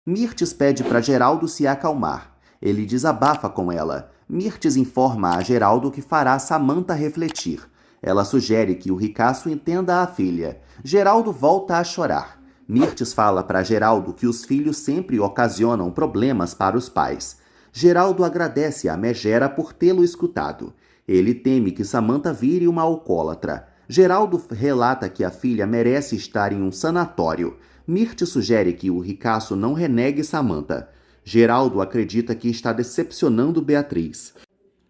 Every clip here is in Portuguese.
Mirtes pede para Geraldo se acalmar. Ele desabafa com ela. Mirtes informa a Geraldo que fará Samantha refletir. Ela sugere que o ricaço entenda a filha. Geraldo volta a chorar. Mirtes fala para Geraldo que os filhos sempre ocasionam problemas para os pais. Geraldo agradece a Megera por tê-lo escutado. Ele teme que Samantha vire uma alcoólatra. Geraldo relata que a filha merece estar em um sanatório. Mirtes sugere que o ricaço não renegue Samantha. Geraldo acredita que está decepcionando Beatriz.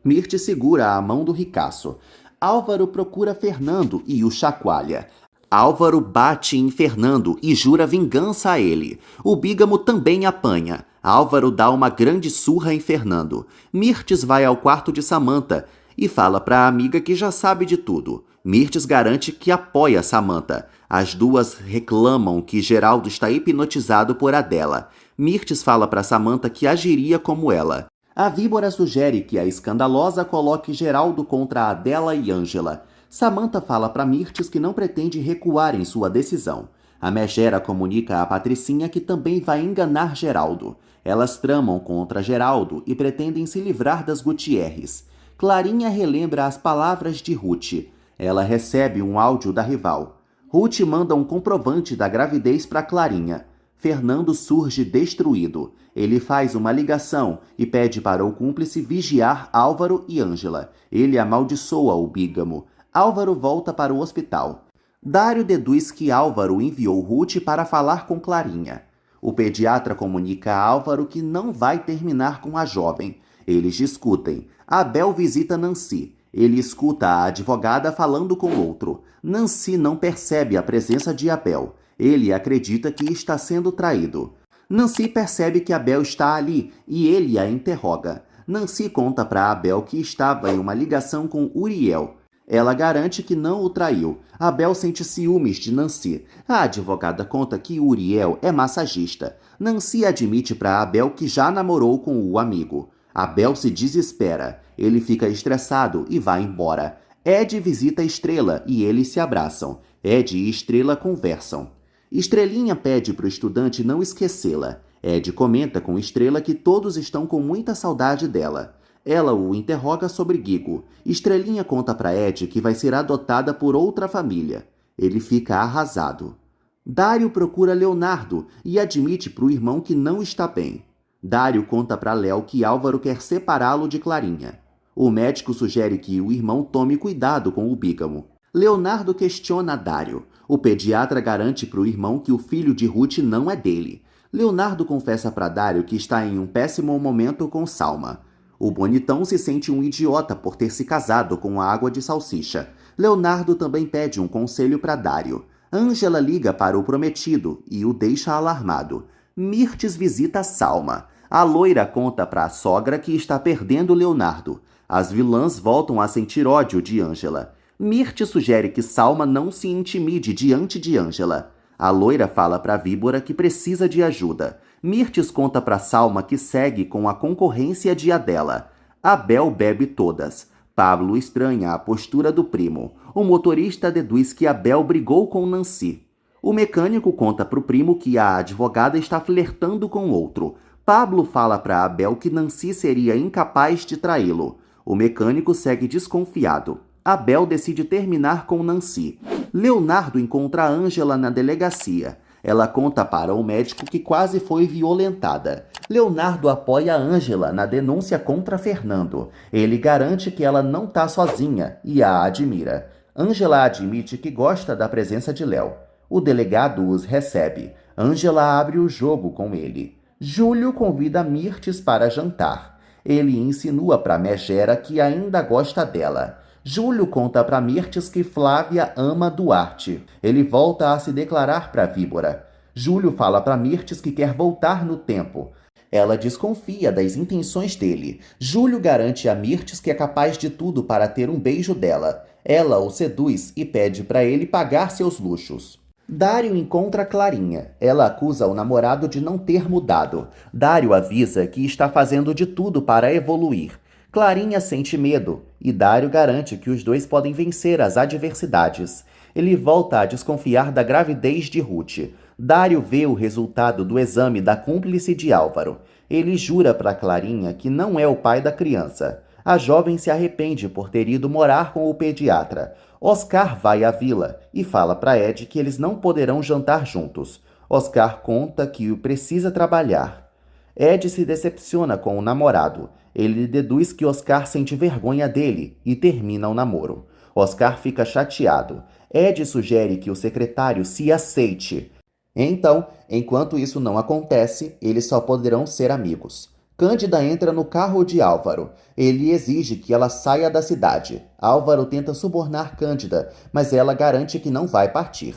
Mirtes segura a mão do ricaço. Álvaro procura Fernando e o chacoalha. Álvaro bate em Fernando e jura vingança a ele. O bígamo também apanha. Álvaro dá uma grande surra em Fernando. Mirtes vai ao quarto de Samantha e fala para a amiga que já sabe de tudo. Mirtes garante que apoia Samantha. As duas reclamam que Geraldo está hipnotizado por Adela. Mirtes fala para Samantha que agiria como ela. A víbora sugere que a escandalosa coloque Geraldo contra Adela e Ângela. Samantha fala para Mirtes que não pretende recuar em sua decisão. A Megera comunica a Patricinha que também vai enganar Geraldo. Elas tramam contra Geraldo e pretendem se livrar das Gutierres. Clarinha relembra as palavras de Ruth. Ela recebe um áudio da rival. Ruth manda um comprovante da gravidez para Clarinha. Fernando surge destruído. Ele faz uma ligação e pede para o cúmplice vigiar Álvaro e Ângela. Ele amaldiçoa o bígamo. Álvaro volta para o hospital. Dário deduz que Álvaro enviou Ruth para falar com Clarinha. O pediatra comunica a Álvaro que não vai terminar com a jovem. Eles discutem. Abel visita Nancy. Ele escuta a advogada falando com outro. Nancy não percebe a presença de Abel. Ele acredita que está sendo traído. Nancy percebe que Abel está ali e ele a interroga. Nancy conta para Abel que estava em uma ligação com Uriel. Ela garante que não o traiu. Abel sente ciúmes de Nancy. A advogada conta que Uriel é massagista. Nancy admite para Abel que já namorou com o amigo. Abel se desespera. Ele fica estressado e vai embora. Ed visita Estrela e eles se abraçam. Ed e Estrela conversam. Estrelinha pede para o estudante não esquecê-la. Ed comenta com Estrela que todos estão com muita saudade dela. Ela o interroga sobre Guigo. Estrelinha conta para Ed que vai ser adotada por outra família. Ele fica arrasado. Dário procura Leonardo e admite para o irmão que não está bem. Dário conta para Léo que Álvaro quer separá-lo de Clarinha. O médico sugere que o irmão tome cuidado com o bígamo. Leonardo questiona Dário. O pediatra garante para o irmão que o filho de Ruth não é dele. Leonardo confessa para Dário que está em um péssimo momento com Salma. O bonitão se sente um idiota por ter se casado com a água de salsicha. Leonardo também pede um conselho para Dário. Ângela liga para o prometido e o deixa alarmado. Mirtes visita Salma. A loira conta para a sogra que está perdendo Leonardo. As vilãs voltam a sentir ódio de Ângela. Mirtes sugere que Salma não se intimide diante de Ângela. A loira fala para a víbora que precisa de ajuda. Mirtes conta para Salma que segue com a concorrência de Adela. Abel bebe todas. Pablo estranha a postura do primo. O motorista deduz que Abel brigou com Nancy. O mecânico conta para o primo que a advogada está flertando com outro. Pablo fala para Abel que Nancy seria incapaz de traí-lo. O mecânico segue desconfiado. Abel decide terminar com Nancy. Leonardo encontra Ângela na delegacia. Ela conta para o médico que quase foi violentada. Leonardo apoia Ângela na denúncia contra Fernando. Ele garante que ela não está sozinha e a admira. Ângela admite que gosta da presença de Léo. O delegado os recebe. Ângela abre o jogo com ele. Júlio convida Mirtes para jantar. Ele insinua para Megera que ainda gosta dela. Júlio conta para Mirtes que Flávia ama Duarte. Ele volta a se declarar para a víbora. Júlio fala para Mirtes que quer voltar no tempo. Ela desconfia das intenções dele. Júlio garante a Mirtes que é capaz de tudo para ter um beijo dela. Ela o seduz e pede para ele pagar seus luxos. Dário encontra Clarinha. Ela acusa o namorado de não ter mudado. Dário avisa que está fazendo de tudo para evoluir. Clarinha sente medo e Dário garante que os dois podem vencer as adversidades. Ele volta a desconfiar da gravidez de Ruth. Dário vê o resultado do exame da cúmplice de Álvaro. Ele jura para Clarinha que não é o pai da criança. A jovem se arrepende por ter ido morar com o pediatra. Oscar vai à vila e fala para Ed que eles não poderão jantar juntos. Oscar conta que precisa trabalhar. Ed se decepciona com o namorado. Ele deduz que Oscar sente vergonha dele e termina o namoro. Oscar fica chateado. Ed sugere que o secretário se aceite. Então, enquanto isso não acontece, eles só poderão ser amigos. Cândida entra no carro de Álvaro. Ele exige que ela saia da cidade. Álvaro tenta subornar Cândida, mas ela garante que não vai partir.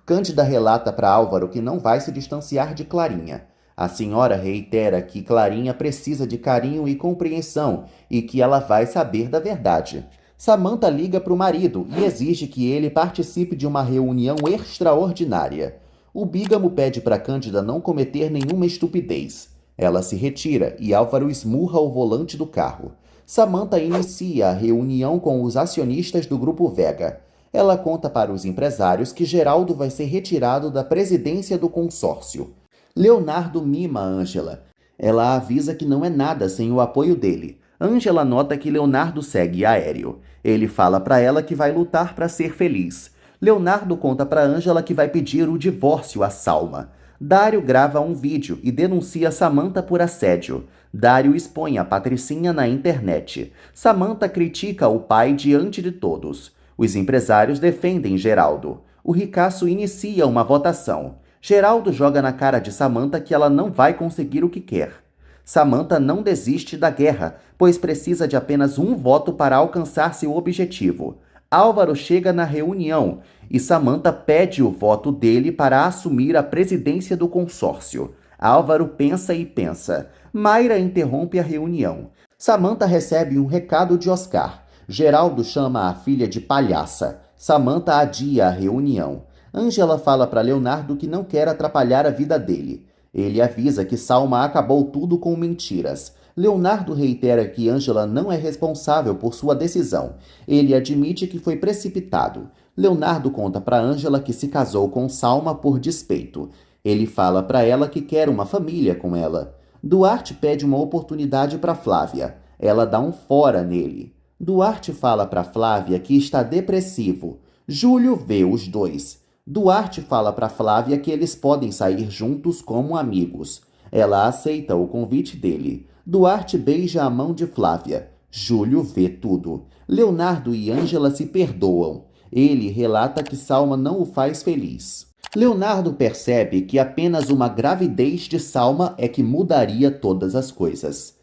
Cândida relata para Álvaro que não vai se distanciar de Clarinha. A senhora reitera que Clarinha precisa de carinho e compreensão e que ela vai saber da verdade. Samantha liga para o marido e exige que ele participe de uma reunião extraordinária. O bígamo pede para Cândida não cometer nenhuma estupidez. Ela se retira e Álvaro esmurra o volante do carro. Samantha inicia a reunião com os acionistas do Grupo Vega. Ela conta para os empresários que Geraldo vai ser retirado da presidência do consórcio. Leonardo mima Ângela. Ela avisa que não é nada sem o apoio dele. Ângela nota que Leonardo segue aéreo. Ele fala para ela que vai lutar para ser feliz. Leonardo conta para Ângela que vai pedir o divórcio a Salma. Dário grava um vídeo e denuncia Samantha por assédio. Dário expõe a Patricinha na internet. Samantha critica o pai diante de todos. Os empresários defendem Geraldo. O ricaço inicia uma votação. Geraldo joga na cara de Samantha que ela não vai conseguir o que quer. Samantha não desiste da guerra, pois precisa de apenas um voto para alcançar seu objetivo. Álvaro chega na reunião e Samantha pede o voto dele para assumir a presidência do consórcio. Álvaro pensa e pensa. Mayra interrompe a reunião. Samantha recebe um recado de Oscar. Geraldo chama a filha de palhaça. Samantha adia a reunião. Ângela fala para Leonardo que não quer atrapalhar a vida dele. Ele avisa que Salma acabou tudo com mentiras. Leonardo reitera que Ângela não é responsável por sua decisão. Ele admite que foi precipitado. Leonardo conta para Ângela que se casou com Salma por despeito. Ele fala para ela que quer uma família com ela. Duarte pede uma oportunidade para Flávia. Ela dá um fora nele. Duarte fala para Flávia que está depressivo. Júlio vê os dois. Duarte fala para Flávia que eles podem sair juntos como amigos. Ela aceita o convite dele. Duarte beija a mão de Flávia. Júlio vê tudo. Leonardo e Ângela se perdoam. Ele relata que Salma não o faz feliz. Leonardo percebe que apenas uma gravidez de Salma é que mudaria todas as coisas.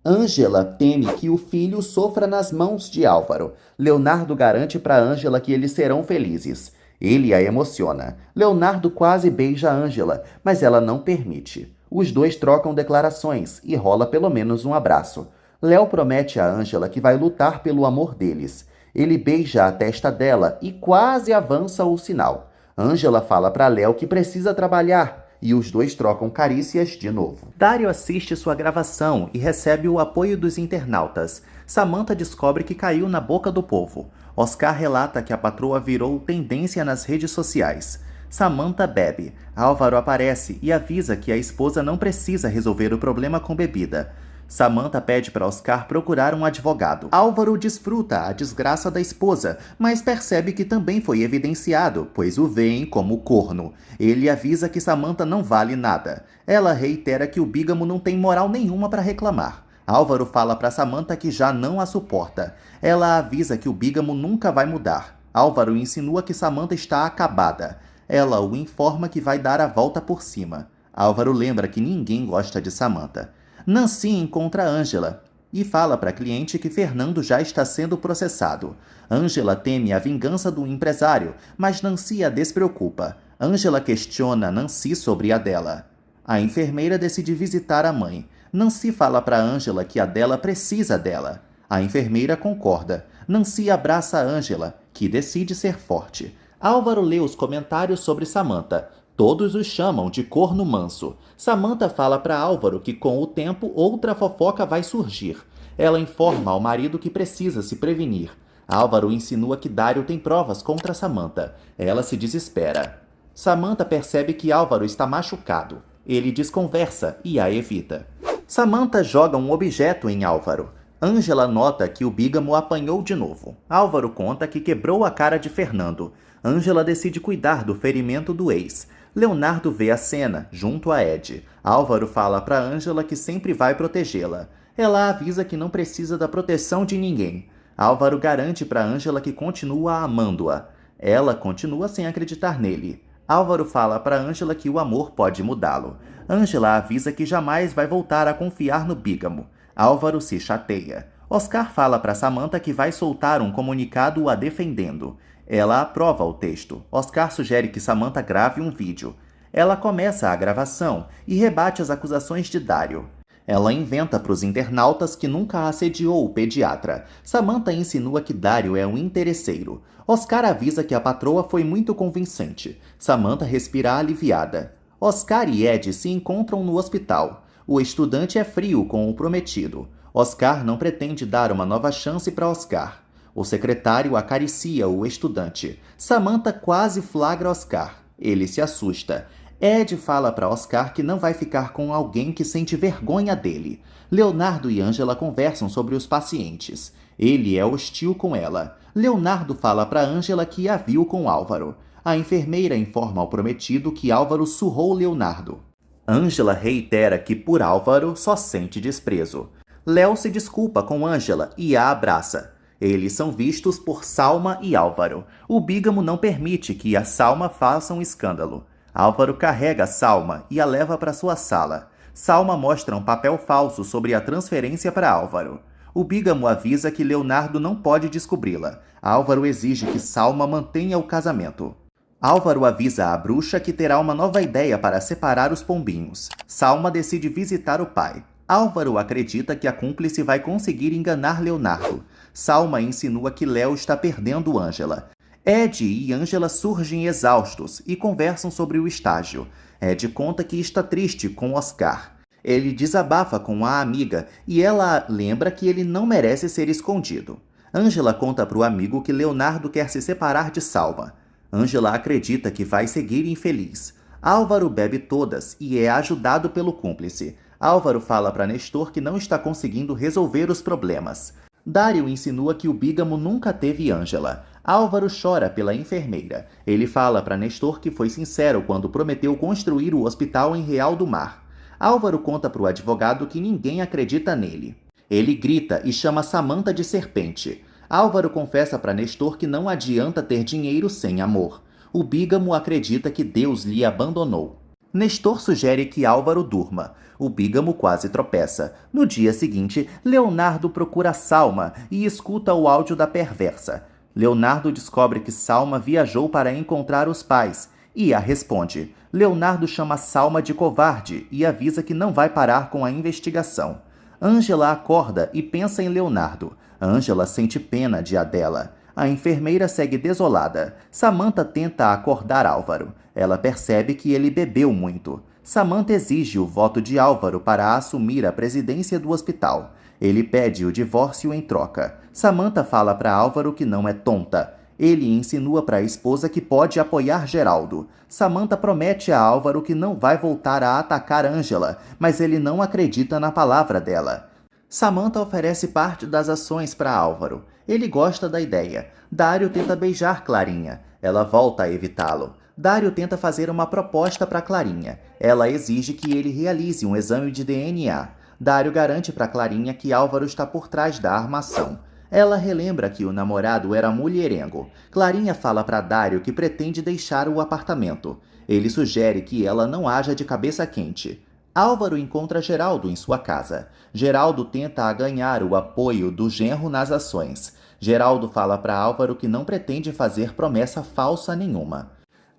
Ângela teme que o filho sofra nas mãos de Álvaro. Leonardo garante para Ângela que eles serão felizes. Ele a emociona. Leonardo quase beija Ângela, mas ela não permite. Os dois trocam declarações e rola pelo menos um abraço. Léo promete a Ângela que vai lutar pelo amor deles. Ele beija a testa dela e quase avança o sinal. Ângela fala para Léo que precisa trabalhar e os dois trocam carícias de novo. Dário assiste sua gravação e recebe o apoio dos internautas. Samantha descobre que caiu na boca do povo. Oscar relata que a patroa virou tendência nas redes sociais. Samantha bebe. Álvaro aparece e avisa que a esposa não precisa resolver o problema com bebida. Samantha pede para Oscar procurar um advogado. Álvaro desfruta a desgraça da esposa, mas percebe que também foi evidenciado, pois o veem como corno. Ele avisa que Samantha não vale nada. Ela reitera que o bígamo não tem moral nenhuma para reclamar. Álvaro fala para Samantha que já não a suporta. Ela avisa que o bígamo nunca vai mudar. Álvaro insinua que Samantha está acabada. Ela o informa que vai dar a volta por cima. Álvaro lembra que ninguém gosta de Samantha. Nancy encontra Ângela e fala para a cliente que Fernando já está sendo processado. Ângela teme a vingança do empresário, mas Nancy a despreocupa. Ângela questiona Nancy sobre a dela. A enfermeira decide visitar a mãe. Nancy fala para Ângela que a dela precisa dela. A enfermeira concorda. Nancy abraça a Ângela, que decide ser forte. Álvaro lê os comentários sobre Samantha. Todos os chamam de corno manso. Samantha fala para Álvaro que com o tempo outra fofoca vai surgir. Ela informa ao marido que precisa se prevenir. Álvaro insinua que Dário tem provas contra Samantha. Ela se desespera. Samantha percebe que Álvaro está machucado. Ele desconversa e a evita. Samantha joga um objeto em Álvaro. Ângela nota que o bígamo apanhou de novo. Álvaro conta que quebrou a cara de Fernando. Ângela decide cuidar do ferimento do ex. Leonardo vê a cena, junto a Ed. Álvaro fala para Ângela que sempre vai protegê-la. Ela avisa que não precisa da proteção de ninguém. Álvaro garante para Ângela que continua amando-a. Ela continua sem acreditar nele. Álvaro fala para Ângela que o amor pode mudá-lo. Ângela avisa que jamais vai voltar a confiar no bígamo. Álvaro se chateia. Oscar fala para Samantha que vai soltar um comunicado a defendendo. Ela aprova o texto. Oscar sugere que Samantha grave um vídeo. Ela começa a gravação e rebate as acusações de Dário. Ela inventa para os internautas que nunca assediou o pediatra. Samantha insinua que Dário é um interesseiro. Oscar avisa que a patroa foi muito convincente. Samantha respira aliviada. Oscar e Ed se encontram no hospital. O estudante é frio com o prometido. Oscar não pretende dar uma nova chance para Oscar. O secretário acaricia o estudante. Samantha quase flagra Oscar. Ele se assusta. Ed fala para Oscar que não vai ficar com alguém que sente vergonha dele. Leonardo e Ângela conversam sobre os pacientes. Ele é hostil com ela. Leonardo fala para Ângela que a viu com Álvaro. A enfermeira informa ao prometido que Álvaro surrou Leonardo. Ângela reitera que por Álvaro só sente desprezo. Léo se desculpa com Ângela e a abraça. Eles são vistos por Salma e Álvaro. O bígamo não permite que a Salma faça um escândalo. Álvaro carrega Salma e a leva para sua sala. Salma mostra um papel falso sobre a transferência para Álvaro. O bígamo avisa que Leonardo não pode descobri-la. Álvaro exige que Salma mantenha o casamento. Álvaro avisa a bruxa que terá uma nova ideia para separar os pombinhos. Salma decide visitar o pai. Álvaro acredita que a cúmplice vai conseguir enganar Leonardo. Salma insinua que Léo está perdendo Ângela. Ed e Ângela surgem exaustos e conversam sobre o estágio. Ed conta que está triste com Oscar. Ele desabafa com a amiga e ela lembra que ele não merece ser escondido. Ângela conta para o amigo que Leonardo quer se separar de Salma. Ângela acredita que vai seguir infeliz. Álvaro bebe todas e é ajudado pelo cúmplice. Álvaro fala para Nestor que não está conseguindo resolver os problemas. Dário insinua que o bígamo nunca teve Ângela. Álvaro chora pela enfermeira. Ele fala para Nestor que foi sincero quando prometeu construir o hospital em Real do Mar. Álvaro conta para o advogado que ninguém acredita nele. Ele grita e chama Samantha de serpente. Álvaro confessa para Nestor que não adianta ter dinheiro sem amor. O bígamo acredita que Deus lhe abandonou. Nestor sugere que Álvaro durma. O bígamo quase tropeça. No dia seguinte, Leonardo procura Salma e escuta o áudio da perversa. Leonardo descobre que Salma viajou para encontrar os pais e a responde. Leonardo chama Salma de covarde e avisa que não vai parar com a investigação. Ângela acorda e pensa em Leonardo. Ângela sente pena de Adela. A enfermeira segue desolada. Samantha tenta acordar Álvaro. Ela percebe que ele bebeu muito. Samantha exige o voto de Álvaro para assumir a presidência do hospital. Ele pede o divórcio em troca. Samantha fala para Álvaro que não é tonta. Ele insinua para a esposa que pode apoiar Geraldo. Samantha promete a Álvaro que não vai voltar a atacar Ângela, mas ele não acredita na palavra dela. Samantha oferece parte das ações para Álvaro. Ele gosta da ideia. Dário tenta beijar Clarinha. Ela volta a evitá-lo. Dário tenta fazer uma proposta para Clarinha. Ela exige que ele realize um exame de DNA. Dário garante para Clarinha que Álvaro está por trás da armação. Ela relembra que o namorado era mulherengo. Clarinha fala para Dário que pretende deixar o apartamento. Ele sugere que ela não haja de cabeça quente. Álvaro encontra Geraldo em sua casa. Geraldo tenta ganhar o apoio do genro nas ações. Geraldo fala para Álvaro que não pretende fazer promessa falsa nenhuma.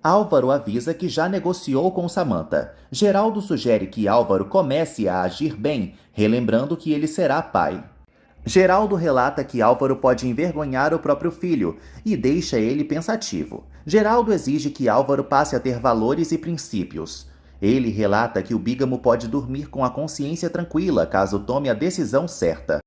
Álvaro avisa que já negociou com Samantha. Geraldo sugere que Álvaro comece a agir bem, relembrando que ele será pai. Geraldo relata que Álvaro pode envergonhar o próprio filho e deixa ele pensativo. Geraldo exige que Álvaro passe a ter valores e princípios. Ele relata que o bígamo pode dormir com a consciência tranquila caso tome a decisão certa.